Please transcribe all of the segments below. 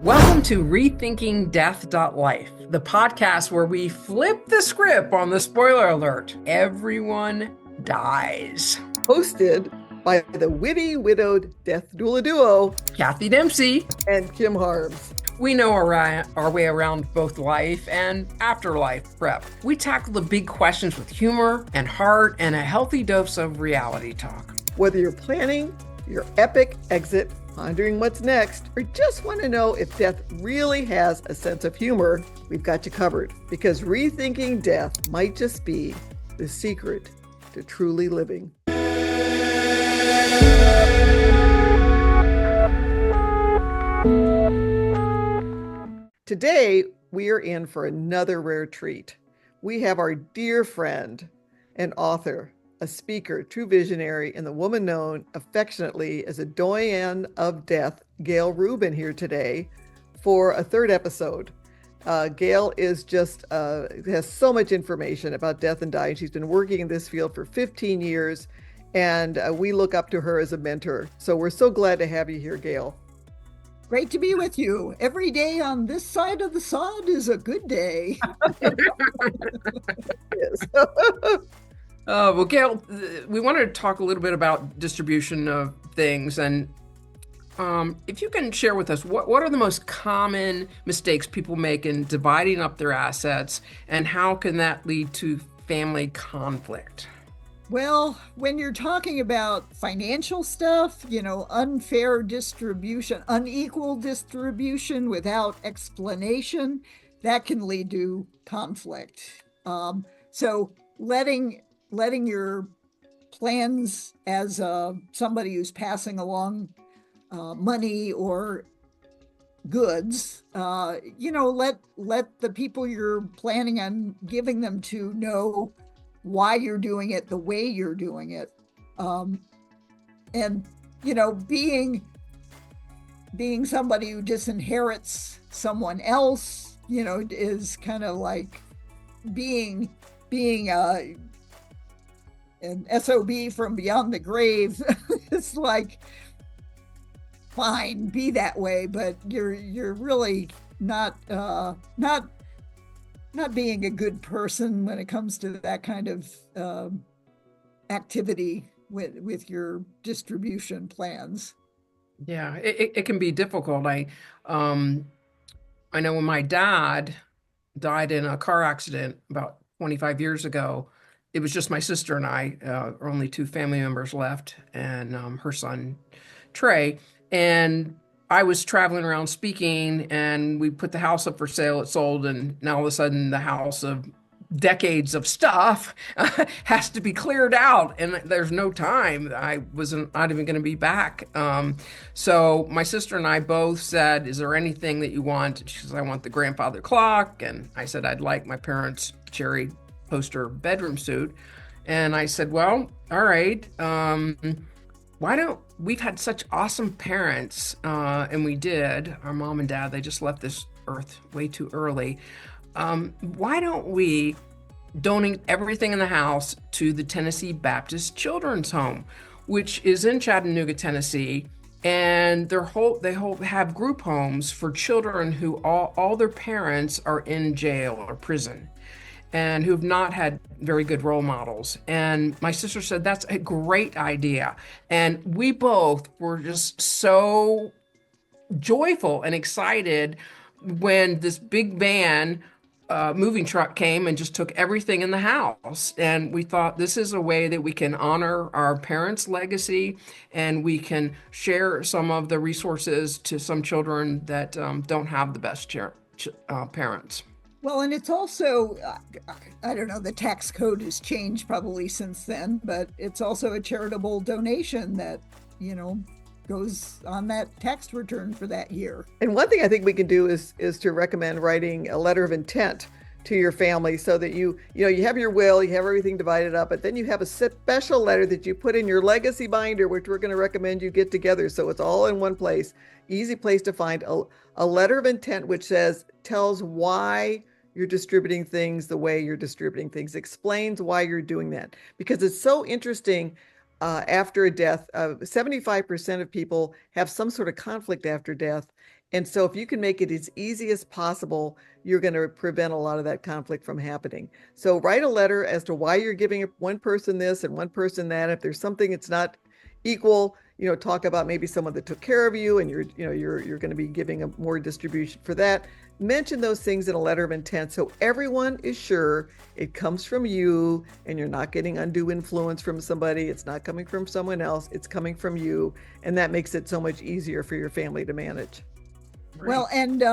Welcome to Rethinking Death.life, the podcast where we flip the script on the spoiler alert. Everyone dies. Hosted by the witty widowed death doula duo, Kathy Dempsey and Kim Harms. We know our way around both life and afterlife prep. We tackle the big questions with humor and heart and a healthy dose of reality talk. Whether you're planning your epic exit, pondering what's next, or just want to know if death really has a sense of humor, we've got you covered. Because rethinking death might just be the secret to truly living. Today, we are in for another rare treat. We have our dear friend, an author, a speaker, true visionary, and the woman known affectionately as a doyen of death, Gail Rubin, here today for a third episode. Gail is just has so much information about death and dying. She's been working in this field for 15 years, and we look up to her as a mentor. So we're so glad to have you here, Gail. Great to be with you. Every day on this side of the sod is a good day. Yes. Well, Gail, we wanted to talk a little bit about distribution of things. And if you can share with us, what are the most common mistakes people make in dividing up their assets, and how can that lead to family conflict? Well, when you're talking about financial stuff, unfair distribution, unequal distribution without explanation, that can lead to conflict. So letting your plans as somebody who's passing along money or goods, let the people you're planning on giving them to know why you're doing it the way you're doing it. And being somebody who disinherits someone else, is kind of like being an SOB from beyond the grave. It's like, fine, be that way, but you're really not being a good person when it comes to that kind of activity with your distribution plans. Yeah, it can be difficult. I know when my dad died in a car accident about 25 years ago, it was just my sister and I, only two family members left, and her son, Trey. And I was traveling around speaking, and we put the house up for sale. It sold, and now all of a sudden the house of decades of stuff has to be cleared out, and there's no time. I wasn't not even going to be back. So my sister and I both said, "Is there anything that you want?" She says, "I want the grandfather clock," and I said, "I'd like my parents' cherry poster bedroom suit." And I said, "Well, all right. Why don't we've had such awesome parents, and we did. Our mom and dad, they just left this earth way too early. Why don't we donate everything in the house to the Tennessee Baptist Children's Home, which is in Chattanooga, Tennessee, and they have group homes for children who all their parents are in jail or prison, and who've not had very good role models." And my sister said, "That's a great idea." And we both were just so joyful and excited when this big van moving truck came and just took everything in the house. And we thought, this is a way that we can honor our parents' legacy, and we can share some of the resources to some children that don't have the best parents. Well, and it's also, I don't know, the tax code has changed probably since then, but it's also a charitable donation that, goes on that tax return for that year. And one thing I think we can do is to recommend writing a letter of intent to your family, so that you have your will, you have everything divided up, but then you have a special letter that you put in your legacy binder, which we're going to recommend you get together, so it's all in one place. Easy place to find a letter of intent, which tells why you're distributing things the way you're distributing things, explains why you're doing that, because it's so interesting. After a death, 75% of people have some sort of conflict after death, And so if you can make it as easy as possible, you're going to prevent a lot of that conflict from happening. So write a letter as to why you're giving one person this and one person that. If there's something it's not equal, talk about maybe someone that took care of you and you're going to be giving a more distribution for that. Mention those things in a letter of intent so everyone is sure it comes from you and you're not getting undue influence from somebody. It's not coming from someone else. It's coming from you. And that makes it so much easier for your family to manage. Right. Well, and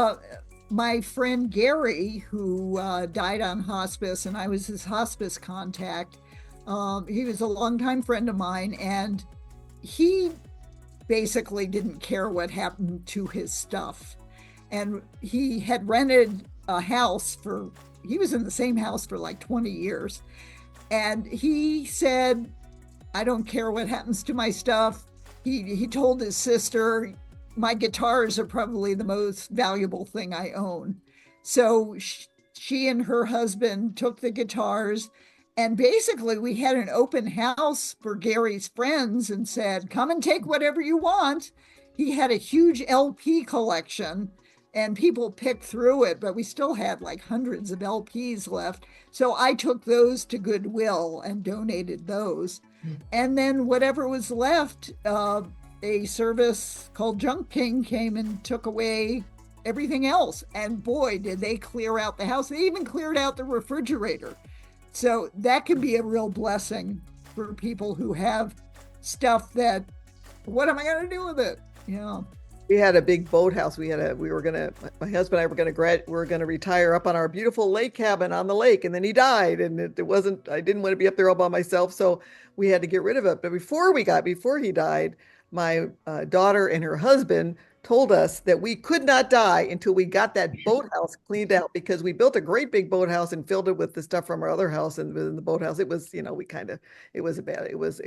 my friend Gary, who died on hospice, and I was his hospice contact, he was a longtime friend of mine, and he basically didn't care what happened to his stuff. And he had rented a house he was in the same house for like 20 years. And he said, I don't care what happens to my stuff. He told his sister, my guitars are probably the most valuable thing I own. So she and her husband took the guitars, and basically we had an open house for Gary's friends and said, come and take whatever you want. He had a huge LP collection and people picked through it, but we still had like hundreds of LPs left. So I took those to Goodwill and donated those. And then whatever was left, a service called Junk King came and took away everything else. And boy, did they clear out the house. They even cleared out the refrigerator. So that can be a real blessing for people who have stuff that, what am I going to do with it? Yeah. We had a big boathouse. My husband and I were going to retire up on our beautiful lake cabin on the lake. And then he died and I didn't want to be up there all by myself. So we had to get rid of it. But before he died, my daughter and her husband told us that we could not die until we got that boathouse cleaned out, because we built a great big boathouse and filled it with the stuff from our other house. And within the boathouse, it was, it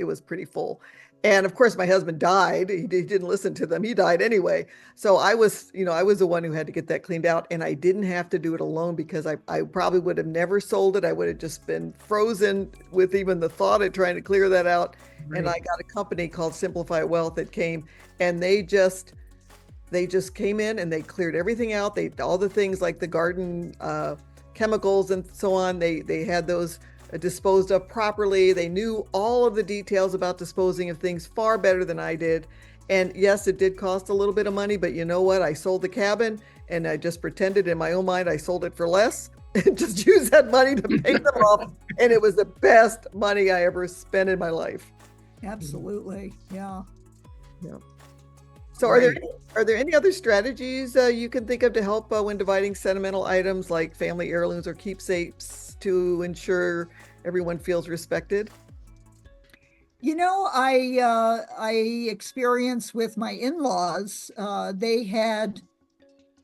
was pretty full. And of course, my husband died. He didn't listen to them. He died anyway. So I was the one who had to get that cleaned out, and I didn't have to do it alone, because I probably would have never sold it. I would have just been frozen with even the thought of trying to clear that out. Right. And I got a company called Simplify Wealth that came, and they just came in and they cleared everything out. All the things like the garden chemicals and so on, they had those disposed of properly. They knew all of the details about disposing of things far better than I did. And yes, it did cost a little bit of money, but you know what? I sold the cabin and I just pretended in my own mind I sold it for less and just used that money to pay them off. And it was the best money I ever spent in my life. Absolutely. Yeah. Yeah. So are there any other strategies you can think of to help when dividing sentimental items like family heirlooms or keepsakes to ensure everyone feels respected? I experienced with my in-laws. They had,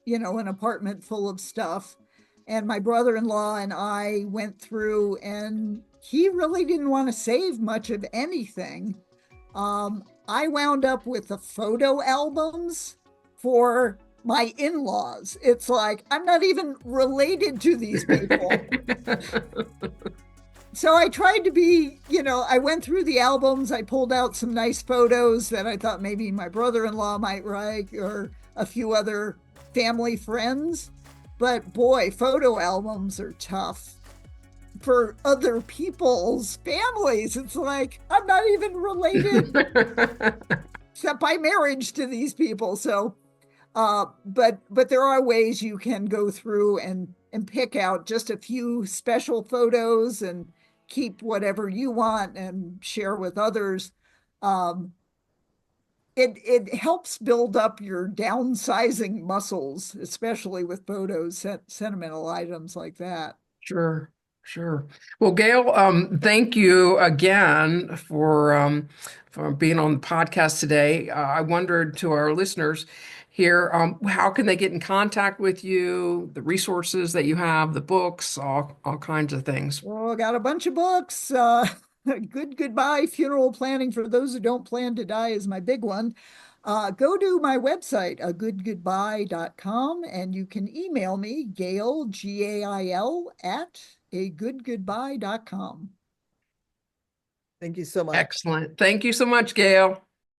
an apartment full of stuff, and my brother-in-law and I went through, and he really didn't want to save much of anything. I wound up with the photo albums for my in-laws. It's like, I'm not even related to these people. So I tried to be, I went through the albums. I pulled out some nice photos that I thought maybe my brother-in-law might like, or a few other family friends. But boy, photo albums are tough for other people's families. It's like, I'm not even related except by marriage to these people. So, but there are ways you can go through and pick out just a few special photos and keep whatever you want and share with others. It helps build up your downsizing muscles, especially with photos, sentimental items like that. Sure, sure. Well, Gail, thank you again for being on the podcast today. I wondered, to our listeners here, how can they get in contact with you? The resources that you have, the books, all kinds of things. Well, I got a bunch of books. Good Goodbye, Funeral Planning for Those Who Don't Plan to Die is my big one. Go to my website, agoodgoodbye.com, and you can email me, Gail, Gail, at agoodgoodbye.com. Thank you so much. Excellent. Thank you so much, Gail.